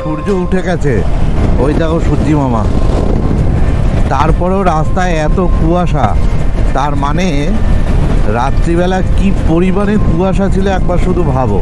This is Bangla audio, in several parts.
সূর্য উঠে গেছে, ওই দেখো সূর্যি মামা। তারপরেও রাস্তায় এত কুয়াশা, তার মানে রাত্রিবেলা কি পরিমাণে কুয়াশা ছিল একবার শুধু ভাবো।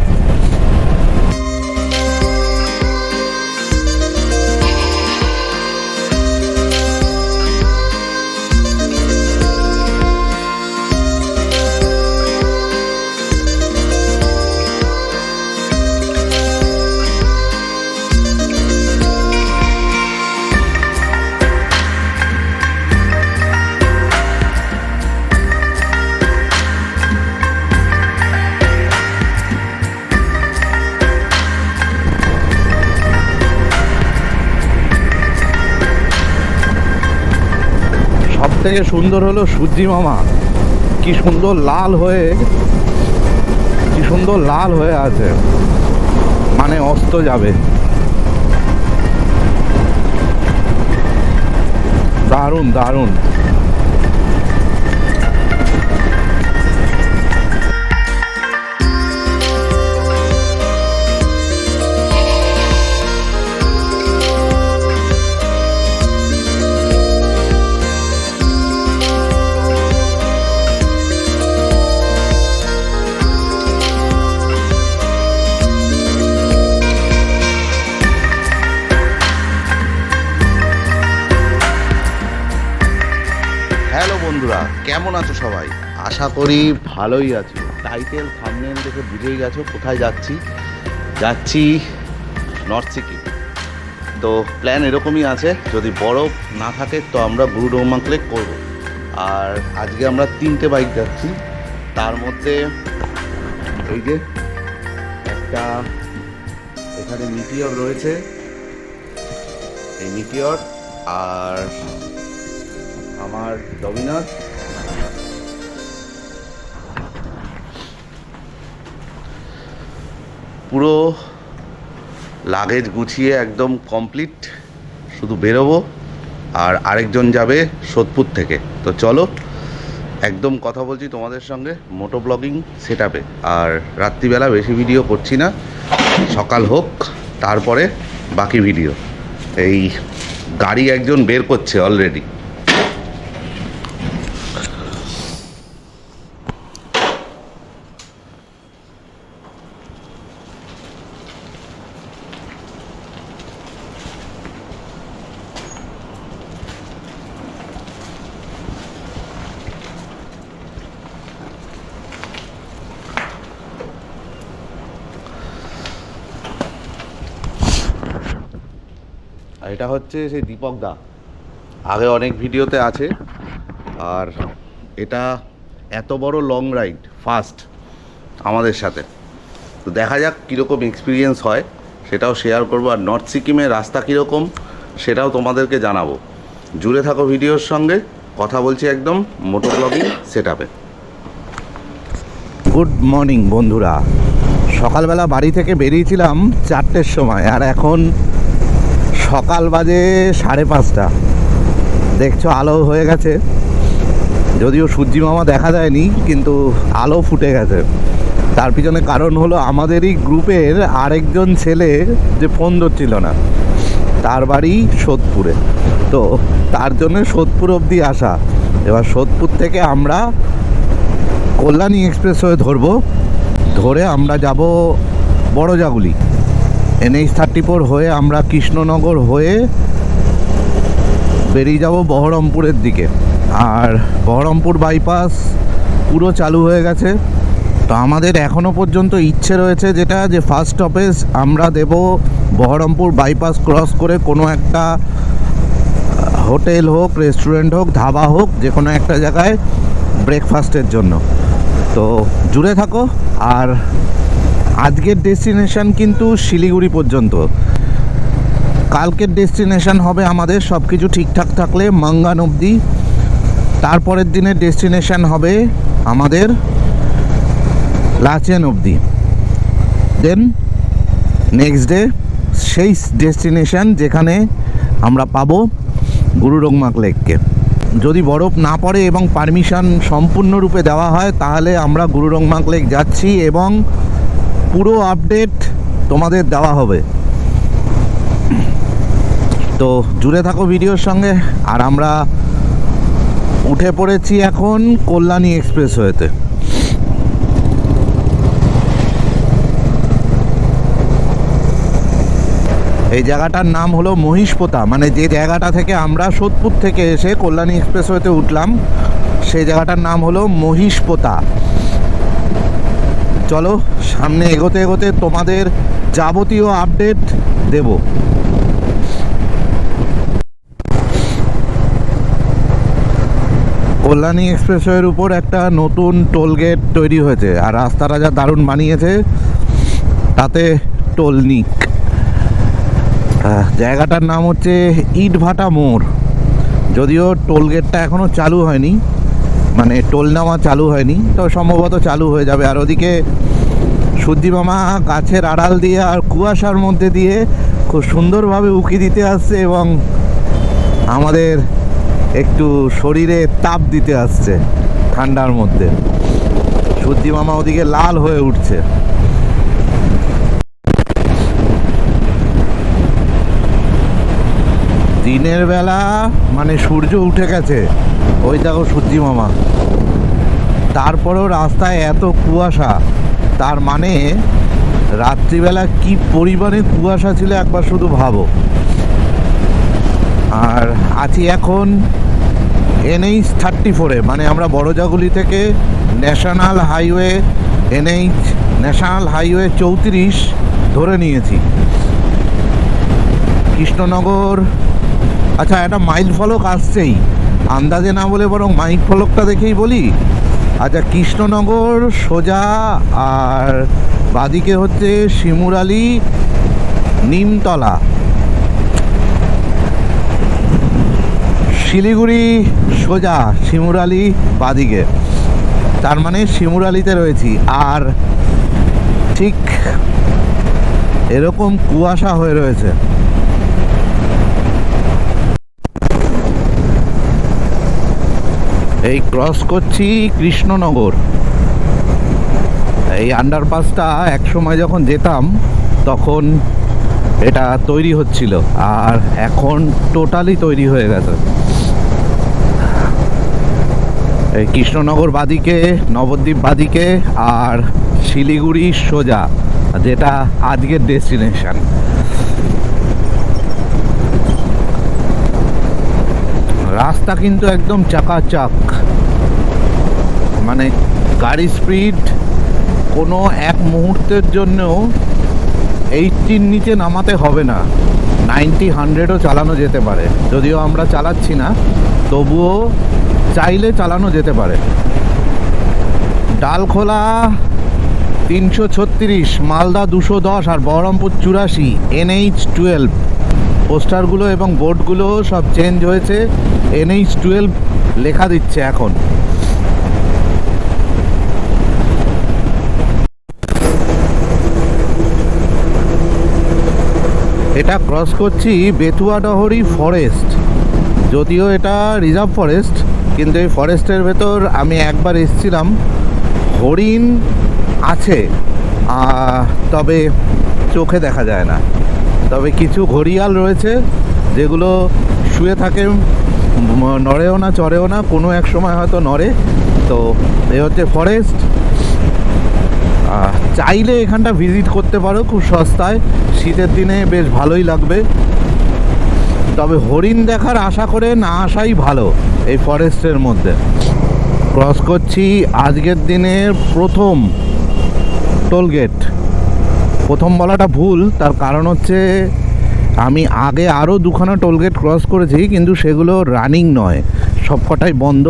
থেকে সুন্দর হলো সূর্যি মামা, কি সুন্দর লাল হয়ে আছে, মানে অস্ত যাবে। দারুণ দারুণ। বন্ধুরা কেমন আছো সবাই? আশা করি ভালোই আছো। টাইটেল থাম্বনেল দেখে বুঝেই গেছো কোথায় যাচ্ছি নর্থ সিকিম। তো প্ল্যান এরকমই আছে, যদি বরফ না থাকে তো আমরা গুরুডংমা ট্রেক করব। আর আজকে আমরা 3টে বাইক যাচ্ছি, তার মধ্যে এই যে একটা এখানে মিটিওর রয়েছে, এই মিটিওর, আর আমার ডমিনার। পুরো লাগেজ গুছিয়ে একদম কমপ্লিট, শুধু বেরোবো। আর আরেকজন যাবে সোদপুর থেকে। তো চলো, একদম কথা বলছি তোমাদের সঙ্গে মোটো ব্লগিং সেটআপে। আর রাত্রিবেলা বেশি ভিডিও করছি না, সকাল হোক তারপরে বাকি ভিডিও। এই গাড়ি একজন বের করছে অলরেডি। এটা হচ্ছে সেই দীপক দা, আগে অনেক ভিডিওতে আছে। আর এটা এত বড় লং রাইড ফার্স্ট আমাদের সাথে, তো দেখা যাক কীরকম এক্সপিরিয়েন্স হয়, সেটাও শেয়ার করবো। আর নর্থ সিকিমের রাস্তা কীরকম সেটাও তোমাদেরকে জানাবো। জুড়ে থাকো ভিডিওর সঙ্গে, কথা বলছি একদম মোটো ব্লগিং সেটআপে। গুড মর্নিং বন্ধুরা, সকালবেলা বাড়ি থেকে বেরিয়েছিলাম 4টের সময়, আর এখন সকাল বাজে 5:30। দেখছো আলো হয়ে গেছে, যদিও সূর্যি মামা দেখা যায়নি, কিন্তু আলো ফুটে গেছে। তার পিছনে কারণ হলো আমাদেরই গ্রুপের আরেকজন ছেলে যে ফোন ধরছিল না, তার বাড়ি সোদপুরে, তো তার জন্য সোদপুর অবধি আসা। এবার সোদপুর থেকে আমরা কল্যাণী এক্সপ্রেসওয়ে ধরে আমরা যাব বড়জাগুলি। NH-34 হয়ে আমরা কৃষ্ণনগর হয়ে বেরিয়ে যাব বহরমপুরের দিকে। আর বহরমপুর বাইপাস পুরো চালু হয়ে গেছে। তো আমাদের এখনও পর্যন্ত ইচ্ছে রয়েছে যেটা, যে ফার্স্ট স্টপেজ আমরা দেব বহরমপুর বাইপাস ক্রস করে কোনো একটা হোটেল হোক, রেস্টুরেন্ট হোক, ধাবা হোক, যে কোনো একটা জায়গায় ব্রেকফাস্টের জন্য। তো জুড়ে থাকো। আর আজকের ডেস্টিনেশন কিন্তু শিলিগুড়ি পর্যন্ত, কালকের ডেস্টিনেশন হবে আমাদের সব কিছু ঠিকঠাক থাকলে মাঙ্গান অবধি। তারপরের দিনের ডেস্টিনেশন হবে আমাদের লাচেন অবধি। দেন নেক্সট ডে সেই ডেস্টিনেশন যেখানে আমরা পাবো গুরুডংমা লেককে। যদি বরফ না পড়ে এবং পারমিশন সম্পূর্ণরূপে দেওয়া হয়, তাহলে আমরা গুরুডংমা লেক যাচ্ছি এবং পুরো আপডেট তোমাদের দেওয়া হবে। তো জুড়ে থাকো ভিডিওর সঙ্গে। আর আমরা উঠে পড়েছি এখন কল্যাণী এক্সপ্রেসওয়েতে। এই জায়গাটার নাম হলো মহিষপোতা, মানে যে জায়গাটা থেকে আমরা সোদপুর থেকে এসে কল্যাণী এক্সপ্রেসওয়েতে উঠলাম সেই জায়গাটার নাম হলো মহিষপোতা। চলো সামনে এগোতে এগোতে তোমাদের যাবতীয় আপডেট দেব। কল্যাণী এক্সপ্রেসওয়ের উপর একটা নতুন টোল গেট তৈরি হয়েছে, আর রাস্তাটা যা দারুণ বানিয়েছে, তাতে টোলনিক। জায়গাটার নাম হচ্ছে ইটভাটা মোড়। যদিও টোল গেটটা এখনও চালু হয়নি, মানে টোল নেওয়া চালু হয়নি, তো সম্ভবত চালু হয়ে যাবে। আর ওদিকে সূর্যি মামা গাছের আড়াল দিয়ে আর কুয়াশার মধ্যে দিয়ে খুব সুন্দরভাবে উকি দিতে আসছে এবং আমাদের একটু শরীরে তাপ দিতে আসছে ঠান্ডার মধ্যে। সূর্যি মামা ওদিকে লাল হয়ে উঠছে। দিনের বেলা মানে সূর্য উঠে গেছে, ওই দেখো সূর্যি মামা। তারপরেও রাস্তায় এত কুয়াশা, তার মানে রাত্রিবেলা কি পরিমাণে কুয়াশা ছিল একবার শুধু ভাবো। আর আছি এখন NH 34-এ, মানে আমরা বড়জাগুলি থেকে ন্যাশনাল হাইওয়ে ন্যাশনাল হাইওয়ে 34 ধরে নিয়েছি। কৃষ্ণনগর, আচ্ছা একটা মাইল ফলক আসছেই, আন্দাজে না বলে বরং মাইল ফলকটা দেখেই বলি। আচ্ছা, কৃষ্ণনগর সোজা, আর বাদিকে হচ্ছে শিমুরালি নিমতলা। শিলিগুড়ি সোজা, শিমুরালি বাদিকে, তার মানে শিমুরালিতে রয়েছি। আর ঠিক এরকম কুয়াশা হয়ে রয়েছে। এই ক্রস করছি কৃষ্ণনগর। এই আন্ডারপাসটা এক সময় যখন যেতাম তখন এটা তৈরি হচ্ছিল, আর এখন টোটালি তৈরি হয়ে গেছে। এই কৃষ্ণনগর বাদিকে, নবদ্বীপ বাদিকে, আর শিলিগুড়ি সোজা, যেটা আজকের ডেস্টিনেশন। রাস্তা কিন্তু একদম চাকাচাক, মানে গাড়ি স্পিড কোনো এক মুহূর্তের জন্যও 80-র নিচে নামাতে হবে না। 90-100ও চালানো যেতে পারে, যদিও আমরা চালাচ্ছি না, তবুও চাইলে চালানো যেতে পারে। ডালখোলা 336, মালদা 210, আর বহরমপুর 84, NH 12। পোস্টারগুলো এবং বোর্ডগুলো সব চেঞ্জ হয়েছে, NH 12 লেখা দিচ্ছে এখন। এটা ক্রস করছি বেতুয়াডহরি ফরেস্ট। যদিও এটা রিজার্ভ ফরেস্ট, কিন্তু এই ফরেস্টের ভেতর আমি একবার এসেছিলাম। হরিণ আছে, তবে চোখে দেখা যায় না। তবে কিছু ঘড়িয়াল রয়েছে যেগুলো শুয়ে থাকে, নড়েও না চড়েও না, কোনো এক সময় হয়তো নড়ে। তো এই হচ্ছে ফরেস্ট। চাইলে এখানটা ভিজিট করতে পারো, খুব সস্তায়, শীতের দিনে বেশ ভালোই লাগবে। তবে হরিণ দেখার আশা করে না আসাই ভালো এই ফরেস্টের মধ্যে। ক্রস করছি আজকের দিনের প্রথম টোলগেট। প্রথম বলাটা ভুল, তার কারণ হচ্ছে আমি আগে আরও দুখানা টোলগেট ক্রস করেছি, কিন্তু সেগুলো রানিং নয়, সবকটাই বন্ধ।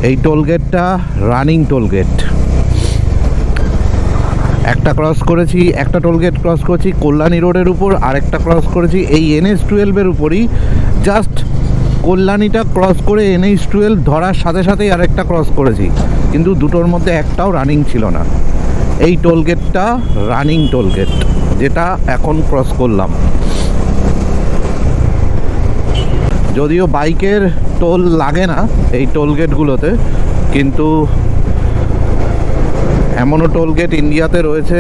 এই টোলগেটটা রানিং টোলগেট। একটা টোলগেট ক্রস করেছি কল্যাণী রোডের উপর, আর একটা ক্রস করেছি এই NH 12-এর উপরই। জাস্ট কল্যাণীটা ক্রস করে NH 12 ধরার সাথে সাথেই আরেকটা ক্রস করেছি, কিন্তু দুটোর মধ্যে একটাও রানিং ছিল না। এই টোলগেটটা রানিং টোলগেট, যেটা এখন ক্রস করলাম। যদিও বাইকের টোল লাগে না এই টোলগেটগুলোতে, কিন্তু এমনও টোলগেট ইন্ডিয়াতে রয়েছে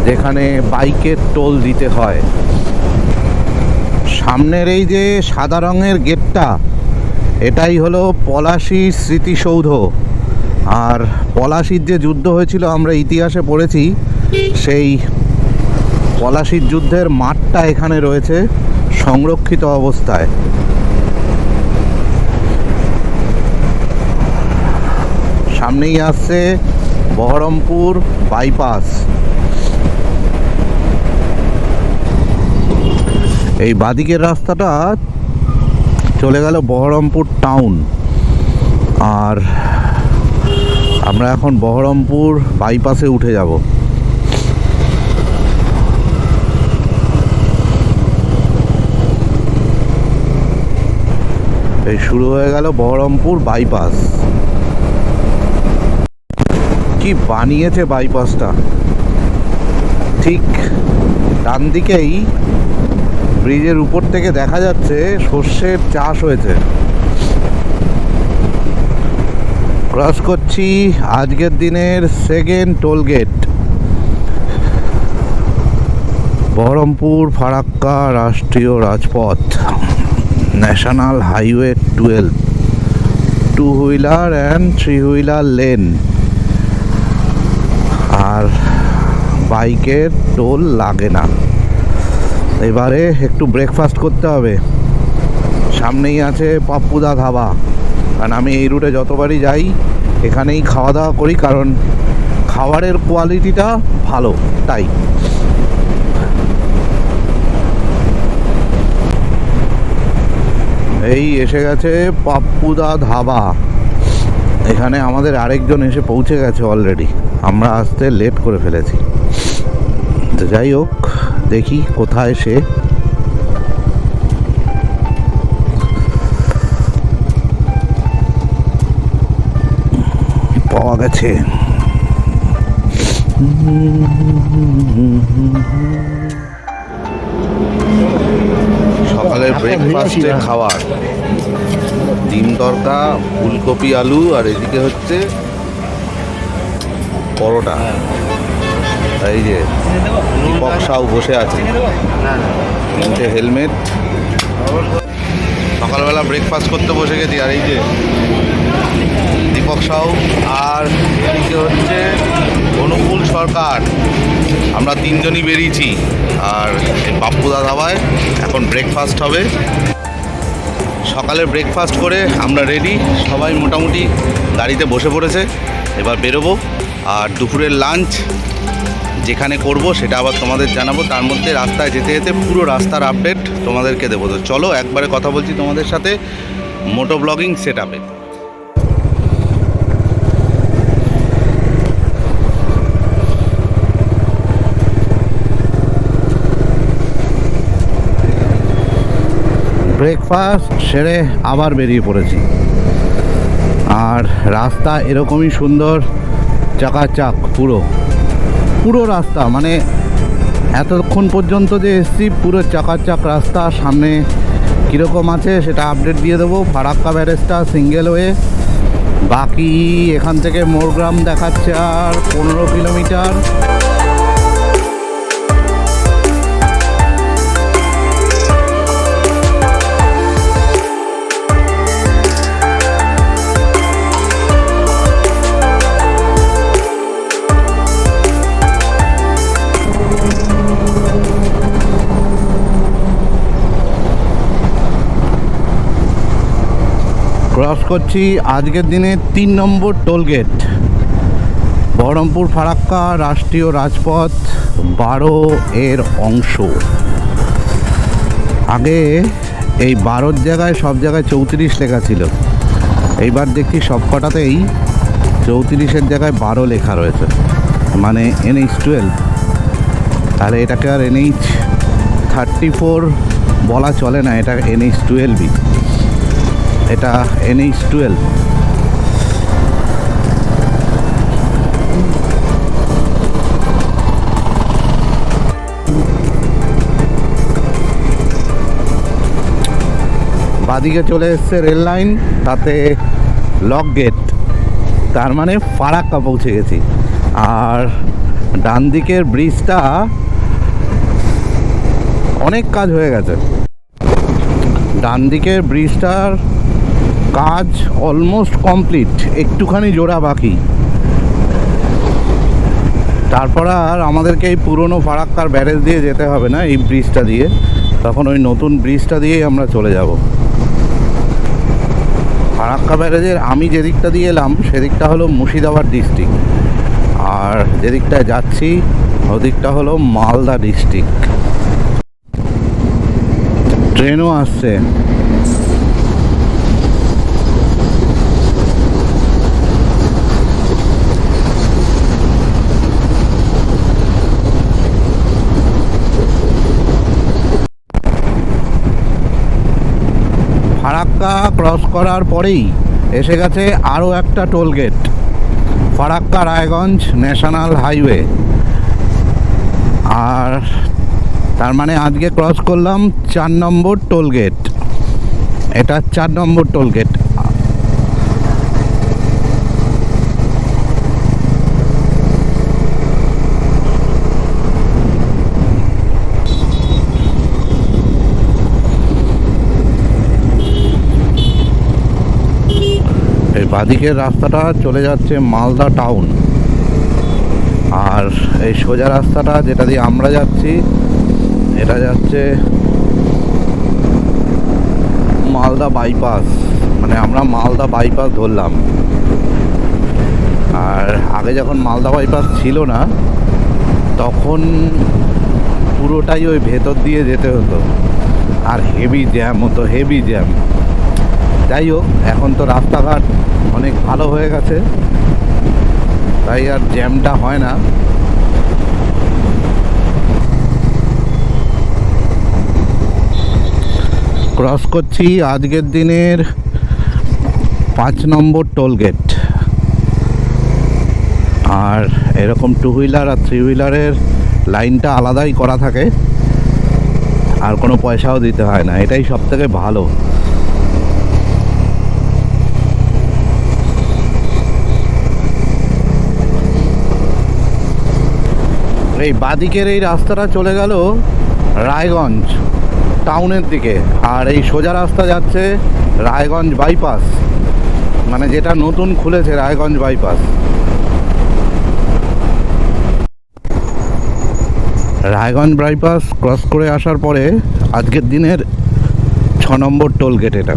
যেখানে বাইকের টোল দিতে হয়। সামনের এই যে সাদা রঙের গেটটা, এটাই হলো পলাশী স্মৃতিসৌধ। আর পলাশীর যে যুদ্ধ হয়েছিল আমরা ইতিহাসে পড়েছি, সেই পলাশীর যুদ্ধের মাঠটা এখানে রয়েছে সংরক্ষিত অবস্থায়। সামনেই আসছে বহরমপুর বাইপাস। এই বাদিকের রাস্তাটা চলে গেল বহরমপুর টাউন, আর আমরা এখন বহরমপুর বাইপাসে উঠে যাব। এই শুরু হয়ে গেল বহরমপুর বাইপাস। কি বানিয়েছে বাইপাসটা! ঠিক ডান দিকেই ব্রিজের উপর থেকে দেখা যাচ্ছে সর্ষের চাষ হয়েছে। ক্রস করছি আজকের দিনের second toll gate, Baharampur Farakka রাষ্ট্রীয় রাজপথ, national highway 12, 2 wheeler and 3 wheeler lane. আর বাইকের টোল লাগে না। এবারে একটু ব্রেকফাস্ট করতে হবে। সামনেই আছে পাপ্পুদা ধাবা, কারণ আমি এই রুটে যতবারই যাই এখানেই খাওয়া দাওয়া করি, কারণ খাবারের কোয়ালিটিটা ভালো, তাই। এই এসে গেছে পাপ্পুদা ধাবা। এখানে আমাদের আরেকজন এসে পৌঁছে গেছে অলরেডি, আমরা আসতে লেট করে ফেলেছি। তো যাই হোক, দেখি কোথায় সে। পাওয়া গেছে। সকালের ব্রেকফাস্টের খাবার, ডিম তড়কা, ফুলকপি আলু, আর এদিকে হচ্ছে পরোটা। এই যে দীপক সাউ বসে আছে, তিনটে হেলমেট। সকালবেলা ব্রেকফাস্ট করতে বসে গেছি। আর এই যে দীপক সাউ, আর এদিকে হচ্ছে অনুকূল সরকার। আমরা তিনজনই বেরিয়েছি। আর এই পাপ্পুদা ধাবায় এখন ব্রেকফাস্ট হবে। সকালে ব্রেকফাস্ট করে আমরা রেডি, সবাই মোটামুটি গাড়িতে বসে পড়েছে। এবার বেরোবো, আর দুপুরের লাঞ্চ যেখানে করব সেটা আবার তোমাদের জানাবো। তার মধ্যে রাস্তায় যেতে যেতে পুরো রাস্তার আপডেট তোমাদেরকে দেবো। তো চলো একবারে কথা বলছি তোমাদের সাথে মোটো ব্লগিং সেট আপে। ব্রেকফাস্ট সেরে আবার বেরিয়ে পড়েছি। আর রাস্তা এরকমই সুন্দর, চাকাচাক পুরো রাস্তা, মানে এতক্ষণ পর্যন্ত যে এসছি পুরো চাকাচাক রাস্তা। সামনে কীরকম আছে সেটা আপডেট দিয়ে দেবো। ফারাক্কা ব্যারেজটা সিঙ্গেল ওয়ে, বাকি এখান থেকে মোরগ্রাম দেখাচ্ছে আর 15 কিলোমিটার। ক্রস করছি আজকের দিনে 3 নম্বর টোল গেট, বহরমপুর ফারাক্কা রাষ্ট্রীয় রাজপথ 12 এর অংশ। আগে এই 12-র জায়গায় সব জায়গায় 34 লেখা ছিল, এইবার দেখছি সব কটাতেই 34-এর জায়গায় 12 লেখা রয়েছে, মানে NH12। তাহলে এটাকে আর NH34 বলা চলে না, এটা NH12ই, এটা NH12। বাদিকে চলে এসছে রেল লাইন, তাতে লক গেট, তার মানে ফারাক্কা পৌঁছে গেছি। আর ডান দিকের ব্রিজটা অনেক কাজ হয়ে গেছে। ডান দিকের ব্রিজটার কাজ অলমোস্ট কমপ্লিট, একটুখানি জোড়া বাকি। তারপর আর আমাদেরকে এই পুরনো ফারাক্কার ব্যারেজ দিয়ে যেতে হবে না, এই ব্রিজটা দিয়ে, তখন ওই নতুন ব্রিজটা দিয়েই আমরা চলে যাব। ফারাক্কা ব্যারেজের আমি যে দিকটা দিয়ে এলাম সেদিকটা হলো মুর্শিদাবাদ ডিস্ট্রিক্ট, আর যেদিকটায় যাচ্ছি ওদিকটা হলো মালদা ডিস্ট্রিক্ট। ট্রেনও আসছে। ফারাক্কা ক্রস করার পরেই এসে গেছে আরও একটা toll gate, Farakka Raiganj national highway. আর তার মানে আজকে ক্রস করলাম 4 নম্বর টোল গেট, এটা 4 নম্বর টোল গেট। এই বাদিকের রাস্তাটা চলে যাচ্ছে মালদা টাউন, আর এই সোজা রাস্তাটা যেটা দিয়ে আমরা যাচ্ছি এটা যাচ্ছে মালদা বাইপাস, মানে আমরা মালদা বাইপাস ধরলাম। আর আগে যখন মালদা বাইপাস ছিল না তখন পুরোটাই ওই ভেতর দিয়ে যেতে হতো, আর হেভি জ্যাম হতো, হেভি জ্যাম। যাই হোক, এখন তো রাস্তাঘাট অনেক ভালো হয়ে গেছে, তাই আর জ্যামটা হয় না। ক্রস করছি আজকের দিনের 5 নম্বর টোল গেট। আর এরকম 2 হুইলার আর 3 হুইলারের লাইনটা আলাদাই করা থাকে, আর কোনো পয়সাও দিতে হয় না, এটাই সব থেকে ভালো। এই বাদিকের এই রাস্তাটা চলে গেল রায়গঞ্জ টাউনের দিকে, আর এই সোজা রাস্তা যাচ্ছে রায়গঞ্জ বাইপাস, মানে যেটা নতুন খুলেছে Raiganj bypass. Raiganj bypass cross করে আসার পরে আজকের দিনের 6 নম্বর টোল গেট এটা,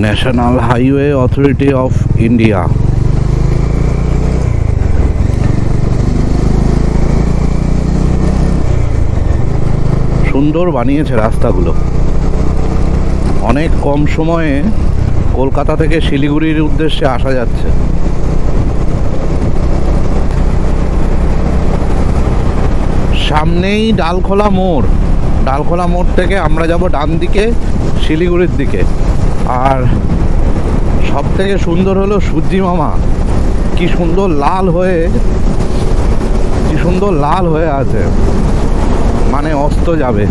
national highway authority of India. সুন্দর বানিয়েছে রাস্তাগুলো, অনেক কম সময়ে কলকাতা থেকে শিলিগুড়ির উদ্দেশ্যে আসা যাচ্ছে। সামনেই ডালখোলা মোড়, ডালখোলা মোড় থেকে আমরা যাব ডান দিকে শিলিগুড়ির দিকে। আর সব থেকে সুন্দর হলো সূর্যি মামা, কি সুন্দর লাল হয়ে আছে, মানে অস্ত যাবে।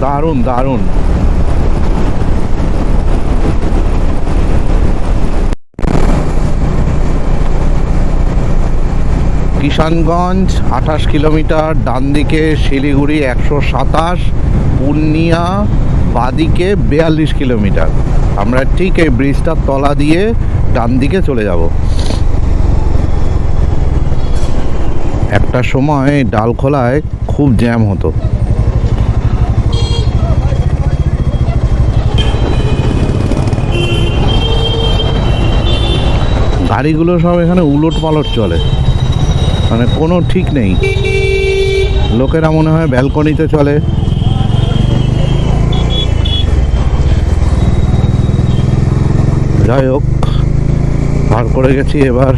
দারুণ দারুণ। কিষানগঞ্জ 28 কিলোমিটার, ডান দিকে শিলিগুড়ি 127, পূর্ণিয়া বাদিকে 42 কিলোমিটার। আমরা ঠিক এই ব্রিজটার তলা দিয়ে ডান দিকে চলে যাব। একটা সময় ডালখোলায় খুব জ্যাম হতো। গাড়িগুলো সব এখানে উলট পালট চলে, মানে কোনো ঠিক নেই। লোকেরা মনে হয় ব্যালকনিতে চলে। যাই হোক, পার করে গেছি। এবার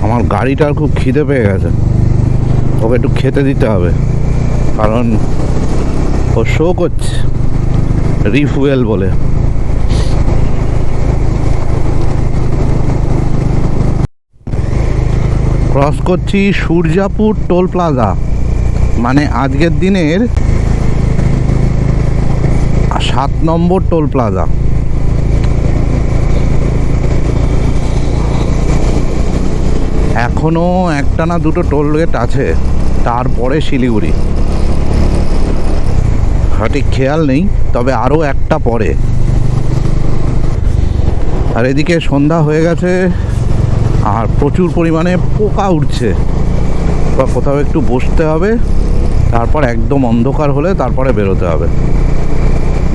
আমার গাড়িটার খুব খিদে পেয়ে গেছে, ওকে একটু খেতে দিতে হবে, কারণ ও শো করছে রিফুয়েল বলে। ক্রস করছি সূর্যাপুর টোল প্লাজা, মানে আজকের দিনের 7 নম্বর টোল প্লাজা। এখনও একটা না দুটো টোল গেট আছে, তারপরে শিলিগুড়ি। সঠিক খেয়াল নেই, তবে আরও একটা পরে। আর এদিকে সন্ধ্যা হয়ে গেছে আর প্রচুর পরিমাণে পোকা উঠছে। বা কোথাও একটু বসতে হবে, তারপর একদম অন্ধকার হলে তারপরে বেরোতে হবে,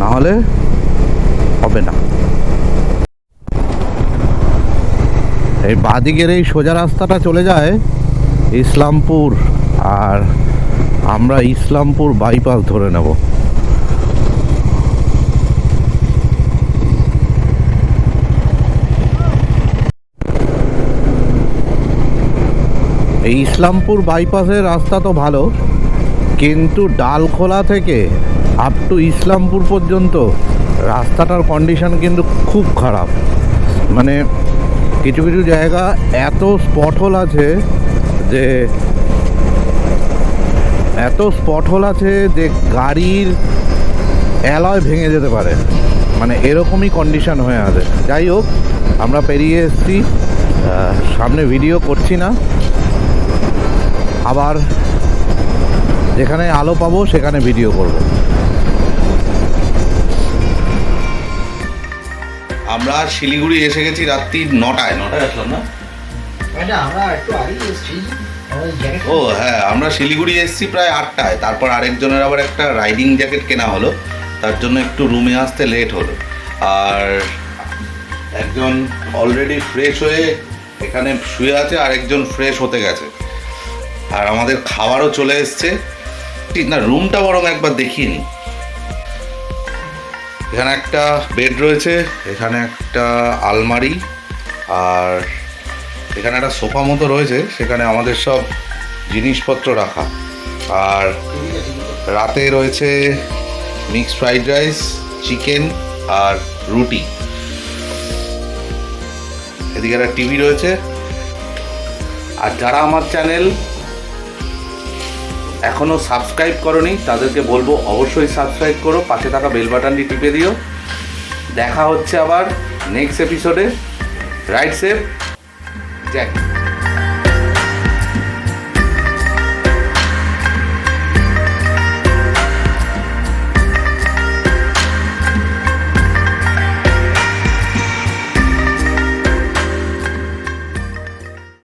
না হলে হবে না। এই বাঁদিকের এই সোজা রাস্তাটা চলে যায় ইসলামপুর, আর আমরা ইসলামপুর বাইপাস ধরে নেব। এই ইসলামপুর বাইপাসের রাস্তা তো ভালো, কিন্তু ডালখোলা থেকে আপ টু ইসলামপুর পর্যন্ত রাস্তাটার কন্ডিশন কিন্তু খুব খারাপ। মানে কিছু কিছু জায়গা এত স্পট হোল আছে যে গাড়ির অ্যালয় ভেঙে যেতে পারে, মানে এরকমই কন্ডিশন হয়ে আছে। যাই হোক, আমরা পেরিয়ে এসেছি, সামনে ভিডিও করছি না, আবার যেখানে আলো পাবো সেখানে ভিডিও করব। আমরা শিলিগুড়ি এসে গেছি রাত্রি 9টায় আসলাম না? ও হ্যাঁ, আমরা শিলিগুড়ি এসেছি প্রায় 8টায়। তারপর আরেকজনের আবার একটা রাইডিং জ্যাকেট কেনা হলো, তার জন্য একটু রুমে আসতে লেট হলো। আর একজন অলরেডি ফ্রেশ হয়ে এখানে শুয়ে আছে, আর একজন ফ্রেশ হতে গেছে। আর আমাদের খাবারও চলে এসছে। ঠিক না, রুমটা বরং একবার দেখিয়ে নিই। এখানে একটা বেড রয়েছে, এখানে একটা আলমারি, আর এখানে একটা সোফা মতো রয়েছে, সেখানে আমাদের সব জিনিসপত্র রাখা। আর রাতে রয়েছে মিক্সড ফ্রাইড রাইস, চিকেন আর রুটি। এদিকে একটা টিভি রয়েছে। আর যারা আমার চ্যানেল এখনও সাবস্ক্রাইব করোনি তাদেরকে বলবো অবশ্যই সাবস্ক্রাইব করো, পাশে থাকা বেল বাটনটি টিপে দিও। দেখা হচ্ছে আবার নেক্সট এপিসোডে। Ride safe, Jack.